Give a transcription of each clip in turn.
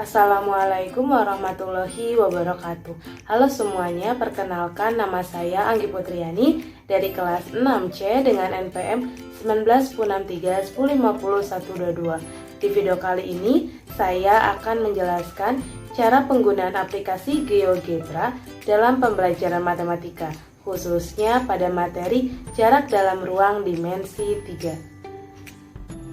Assalamualaikum warahmatullahi wabarakatuh. Halo semuanya, perkenalkan nama saya Anggi Putriani dari kelas 6C dengan NPM 196310502122. Di video kali ini saya akan menjelaskan cara penggunaan aplikasi GeoGebra dalam pembelajaran matematika, khususnya pada materi jarak dalam ruang dimensi 3.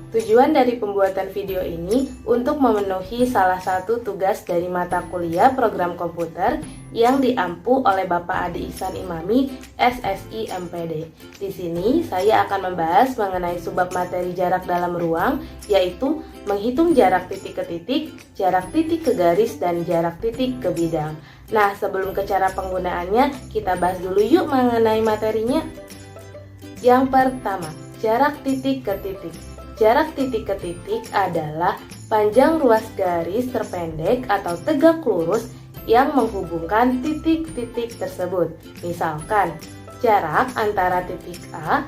Tujuan dari pembuatan video ini untuk memenuhi salah satu tugas dari mata kuliah program komputer yang diampu oleh Bapak Adi Ihsan Imami, SSI MPD. Di sini saya akan membahas mengenai subbab materi jarak dalam ruang, yaitu menghitung jarak titik ke titik, jarak titik ke garis, dan jarak titik ke bidang. Nah, sebelum ke cara penggunaannya, kita bahas dulu yuk mengenai materinya. Yang pertama, jarak titik ke titik. Jarak titik ke titik adalah panjang ruas garis terpendek atau tegak lurus yang menghubungkan titik-titik tersebut. Misalkan, jarak antara titik A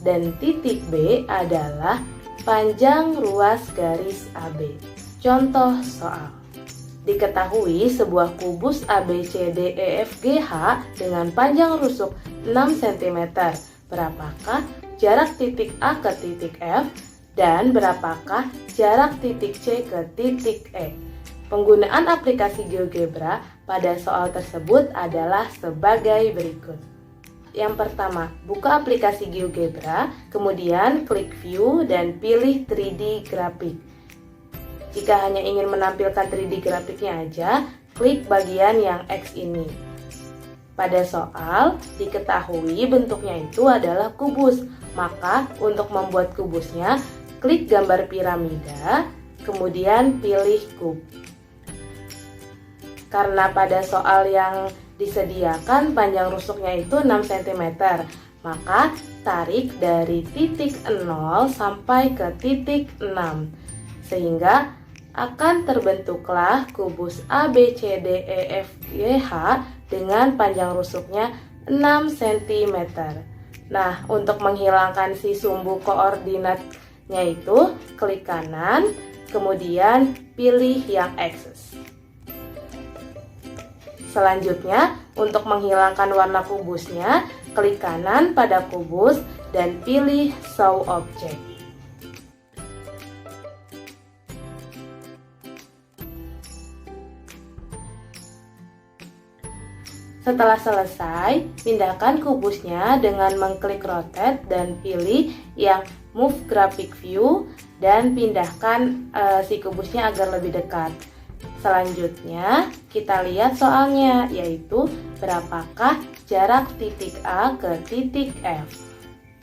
dan titik B adalah panjang ruas garis AB. Contoh soal. Diketahui sebuah kubus ABCDEFGH dengan panjang rusuk 6 cm. Berapakah jarak titik A ke titik F? Dan berapakah jarak titik C ke titik E? Penggunaan aplikasi GeoGebra pada soal tersebut adalah sebagai berikut. Yang pertama, buka aplikasi GeoGebra, kemudian klik View dan pilih 3D grafik. Jika hanya ingin menampilkan 3D grafiknya aja, klik bagian yang X ini. Pada soal, diketahui bentuknya itu adalah kubus, maka untuk membuat kubusnya, klik gambar piramida, kemudian pilih kub. Karena pada soal yang disediakan panjang rusuknya itu 6 cm, maka tarik dari titik 0 sampai ke titik 6, sehingga akan terbentuklah kubus ABCDEFGH dengan panjang rusuknya 6 cm. Nah, untuk menghilangkan si sumbu koordinatnya itu, klik kanan, kemudian pilih yang axis. Selanjutnya, untuk menghilangkan warna kubusnya, klik kanan pada kubus dan pilih Show Object. Setelah selesai, pindahkan kubusnya dengan mengklik rotate dan pilih yang Move Graphic View dan pindahkan si kubusnya agar lebih dekat. Selanjutnya, kita lihat soalnya, yaitu berapakah jarak titik A ke titik F.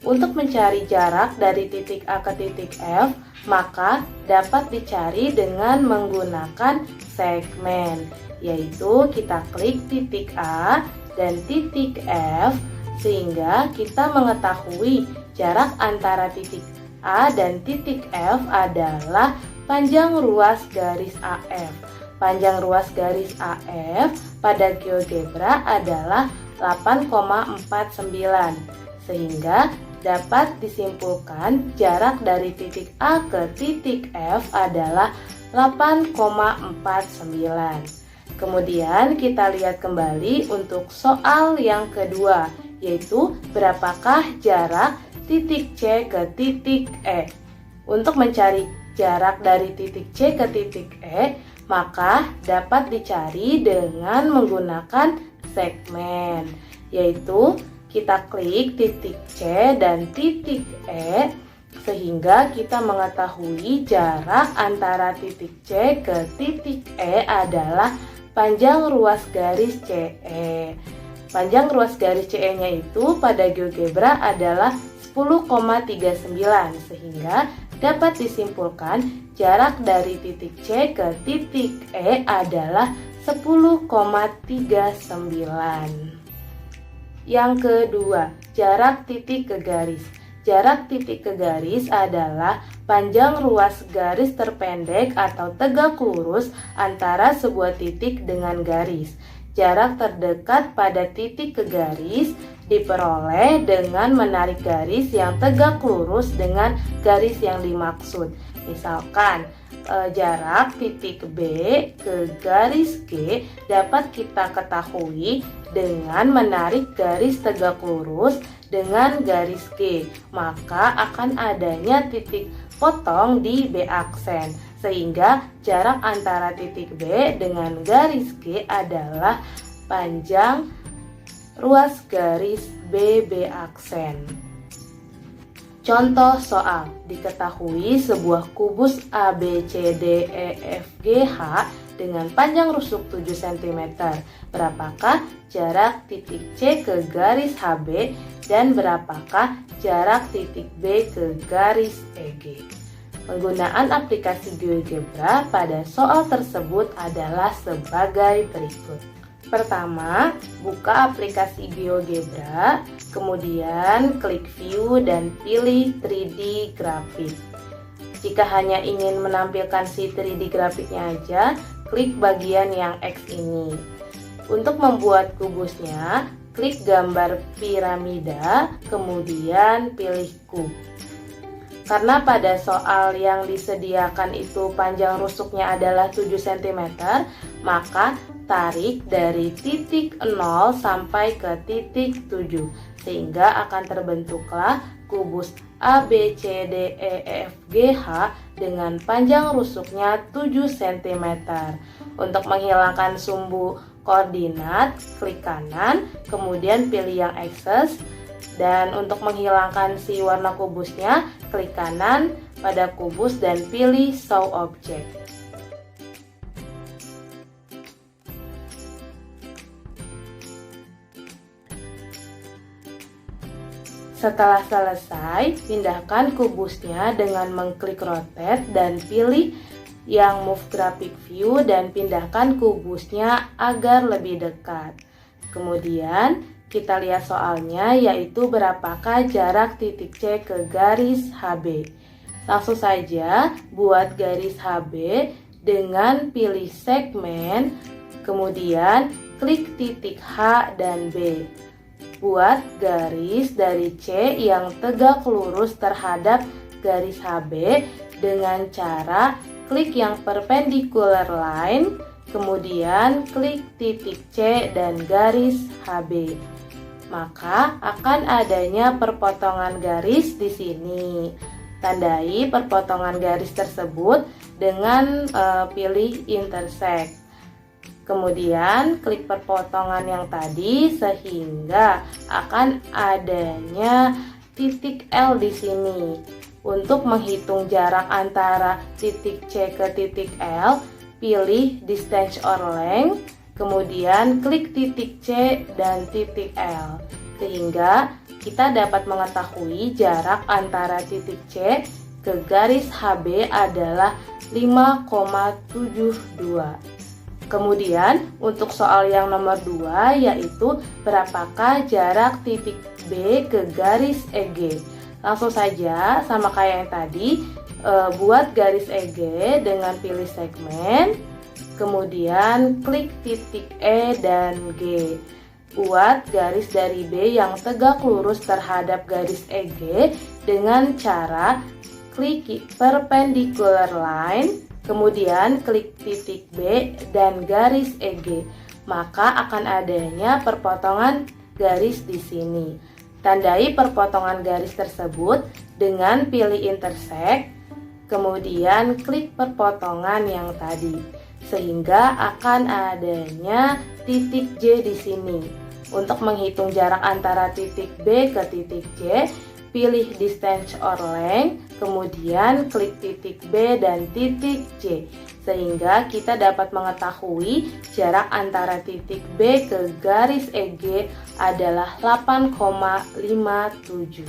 Untuk mencari jarak dari titik A ke titik F, maka dapat dicari dengan menggunakan segmen, yaitu kita klik titik A dan titik F, sehingga kita mengetahui jarak antara titik A dan titik F adalah panjang ruas garis AF. Panjang ruas garis AF pada GeoGebra adalah 8,49, sehingga dapat disimpulkan jarak dari titik A ke titik F adalah 8,49. Kemudian kita lihat kembali untuk soal yang kedua, yaitu berapakah jarak titik C ke titik E. Untuk mencari jarak dari titik C ke titik E, maka dapat dicari dengan menggunakan segmen, yaitu kita klik titik C dan titik E, sehingga kita mengetahui jarak antara titik C ke titik E adalah panjang ruas garis CE. Panjang ruas garis CE-nya itu pada GeoGebra adalah 10,39, sehingga dapat disimpulkan jarak dari titik C ke titik E adalah 10,39. Yang kedua, jarak titik ke garis. Jarak titik ke garis adalah panjang ruas garis terpendek atau tegak lurus antara sebuah titik dengan garis. Jarak terdekat pada titik ke garis diperoleh dengan menarik garis yang tegak lurus dengan garis yang dimaksud. Misalkan, jarak titik B ke garis G dapat kita ketahui dengan menarik garis tegak lurus dengan garis G, maka akan adanya titik potong di B aksen, sehingga jarak antara titik B dengan garis G adalah panjang ruas garis BB aksen. Contoh soal, diketahui sebuah kubus ABCDEFGH dengan panjang rusuk 7 cm. Berapakah jarak titik C ke garis HB dan berapakah jarak titik B ke garis EG? Penggunaan aplikasi GeoGebra pada soal tersebut adalah sebagai berikut. Pertama, buka aplikasi GeoGebra, kemudian klik view dan pilih 3D grafik. Jika hanya ingin menampilkan si 3D grafiknya aja, klik bagian yang X ini. Untuk membuat kubusnya, klik gambar piramida, kemudian pilih kub. Karena pada soal yang disediakan itu panjang rusuknya adalah 7 cm, maka tarik dari titik 0 sampai ke titik 7, sehingga akan terbentuklah kubus ABCDEFGH dengan panjang rusuknya 7 cm. Untuk menghilangkan sumbu koordinat, klik kanan, kemudian pilih yang axis. Dan untuk menghilangkan si warna kubusnya, klik kanan pada kubus dan pilih show object. Setelah selesai, pindahkan kubusnya dengan mengklik rotate dan pilih yang move graphic view dan pindahkan kubusnya agar lebih dekat. Kemudian kita lihat soalnya, yaitu berapakah jarak titik C ke garis HB. Langsung saja buat garis HB dengan pilih segmen, kemudian klik titik H dan B. Buat garis dari C yang tegak lurus terhadap garis HB dengan cara klik yang perpendicular line, kemudian klik titik C dan garis HB. Maka akan adanya perpotongan garis di sini. Tandai perpotongan garis tersebut dengan pilih intersect. Kemudian klik perpotongan yang tadi sehingga akan adanya titik L di sini. Untuk menghitung jarak antara titik C ke titik L, pilih distance or length, kemudian klik titik C dan titik L, sehingga kita dapat mengetahui jarak antara titik C ke garis HB adalah 5,72. Kemudian untuk soal yang nomor 2, yaitu berapakah jarak titik B ke garis EG. Langsung saja sama kayak yang tadi, buat garis EG dengan pilih segmen, kemudian klik titik E dan G. Buat garis dari B yang tegak lurus terhadap garis EG dengan cara klik perpendicular line, kemudian klik titik B dan garis EG. Maka akan adanya perpotongan garis di sini. Tandai perpotongan garis tersebut dengan pilih intersect, kemudian klik perpotongan yang tadi, sehingga akan adanya titik J di sini. Untuk menghitung jarak antara titik B ke titik J, pilih distance or length, kemudian klik titik B dan titik J, sehingga kita dapat mengetahui jarak antara titik B ke garis EG adalah 8,57.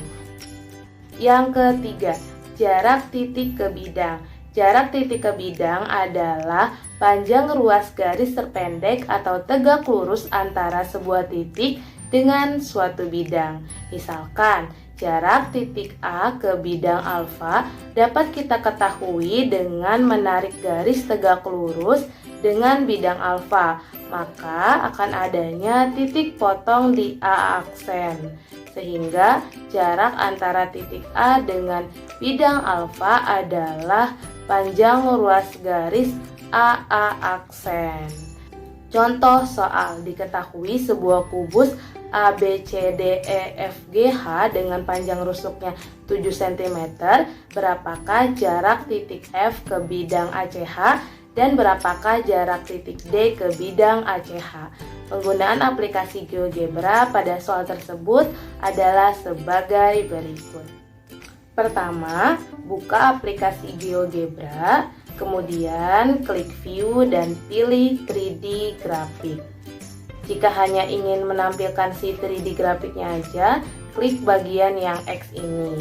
Yang ketiga, jarak titik ke bidang. Jarak titik ke bidang adalah panjang ruas garis terpendek atau tegak lurus antara sebuah titik dengan suatu bidang. Misalkan, jarak titik A ke bidang alfa dapat kita ketahui dengan menarik garis tegak lurus dengan bidang alfa. Maka akan adanya titik potong di A aksen. Sehingga jarak antara titik A dengan bidang alfa adalah panjang ruas garis AA aksen. Contoh soal: diketahui sebuah kubus ABCDEFGH dengan panjang rusuknya 7 cm, berapakah jarak titik F ke bidang ACH dan berapakah jarak titik D ke bidang ACH? Penggunaan aplikasi GeoGebra pada soal tersebut adalah sebagai berikut. Pertama, buka aplikasi GeoGebra, kemudian klik view dan pilih 3D grafik. Jika hanya ingin menampilkan si 3D grafiknya aja, klik bagian yang X ini.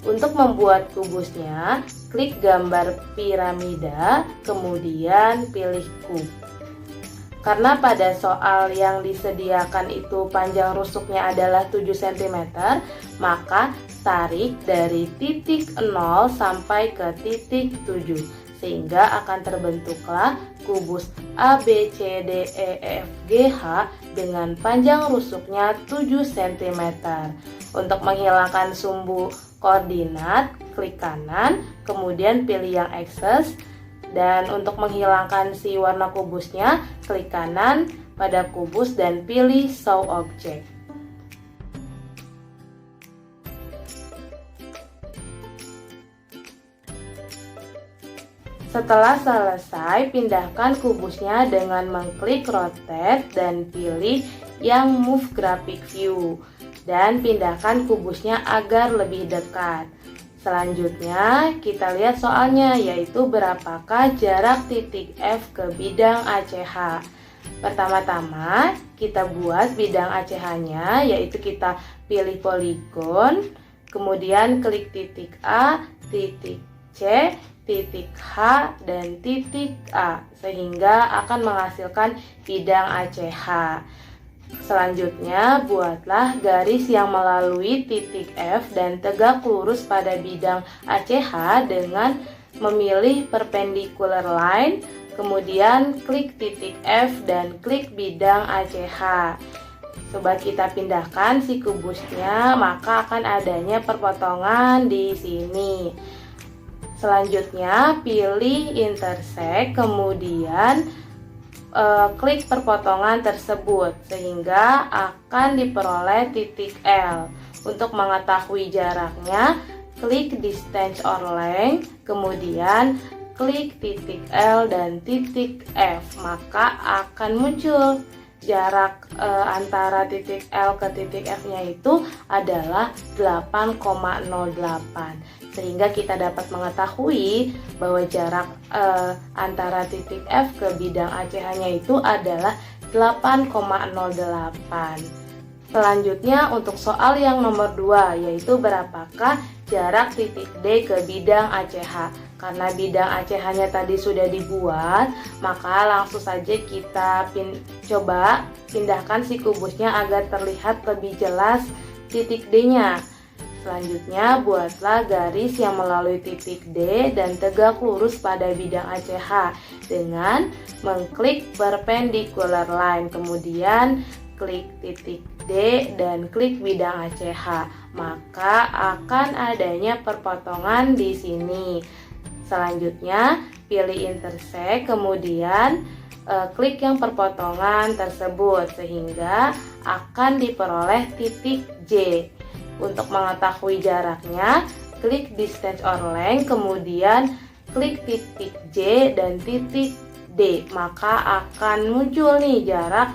Untuk membuat kubusnya, klik gambar piramida, kemudian pilih kub. Karena pada soal yang disediakan itu panjang rusuknya adalah 7 cm, maka tarik dari titik 0 sampai ke titik 7, sehingga akan terbentuklah kubus ABCDEFGH dengan panjang rusuknya 7 cm. Untuk menghilangkan sumbu koordinat, klik kanan, kemudian pilih yang axis. Dan untuk menghilangkan si warna kubusnya, klik kanan pada kubus dan pilih show object. Setelah selesai, pindahkan kubusnya dengan mengklik rotate dan pilih yang move graphic view, dan pindahkan kubusnya agar lebih dekat. Selanjutnya kita lihat soalnya, yaitu berapakah jarak titik F ke bidang ACH. Pertama-tama kita buat bidang ACH-nya, yaitu kita pilih poligon, kemudian klik titik A, titik C, titik H, dan titik A, sehingga akan menghasilkan bidang ACH. Selanjutnya, buatlah garis yang melalui titik F dan tegak lurus pada bidang ACH dengan memilih perpendicular line, kemudian klik titik F dan klik bidang ACH. Coba kita pindahkan si kubusnya, maka akan adanya perpotongan di sini. Selanjutnya, pilih intersect, kemudian klik perpotongan tersebut sehingga akan diperoleh titik L. Untuk mengetahui jaraknya, klik distance or length, kemudian klik titik L dan titik F, maka akan muncul jarak antara titik L ke titik F-nya itu adalah 8,08. Sehingga kita dapat mengetahui bahwa jarak antara titik F ke bidang ACH-nya itu adalah 8,08. Selanjutnya untuk soal yang nomor 2, yaitu berapakah jarak titik D ke bidang ACH. Karena bidang ACH-nya tadi sudah dibuat, maka langsung saja kita coba pindahkan si kubusnya agar terlihat lebih jelas titik D-nya. Selanjutnya, buatlah garis yang melalui titik D dan tegak lurus pada bidang ACH dengan mengklik perpendicular line, kemudian klik titik D dan klik bidang ACH, maka akan adanya perpotongan di sini. Selanjutnya, pilih intersect, kemudian klik yang perpotongan tersebut sehingga akan diperoleh titik J. Untuk mengetahui jaraknya, klik distance or length, kemudian klik titik J dan titik D, maka akan muncul nih jarak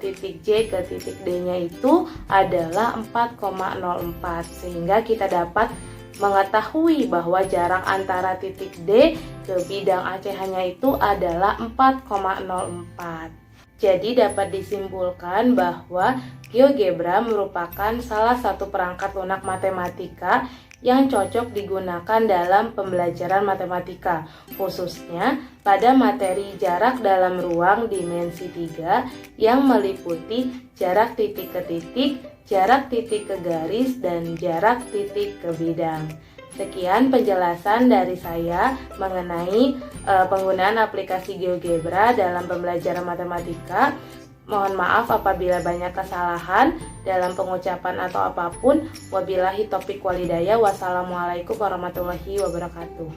titik J ke titik D-nya itu adalah 4,04, sehingga kita dapat mengetahui bahwa jarak antara titik D ke bidang ACH-nya itu adalah 4,04. Jadi dapat disimpulkan bahwa GeoGebra merupakan salah satu perangkat lunak matematika yang cocok digunakan dalam pembelajaran matematika, khususnya pada materi jarak dalam ruang dimensi 3 yang meliputi jarak titik ke titik, jarak titik ke garis, dan jarak titik ke bidang. Sekian penjelasan dari saya mengenai penggunaan aplikasi GeoGebra dalam pembelajaran matematika. Mohon maaf apabila banyak kesalahan dalam pengucapan atau apapun. Wabillahi taufiq walhidayah. Wassalamualaikum warahmatullahi wabarakatuh.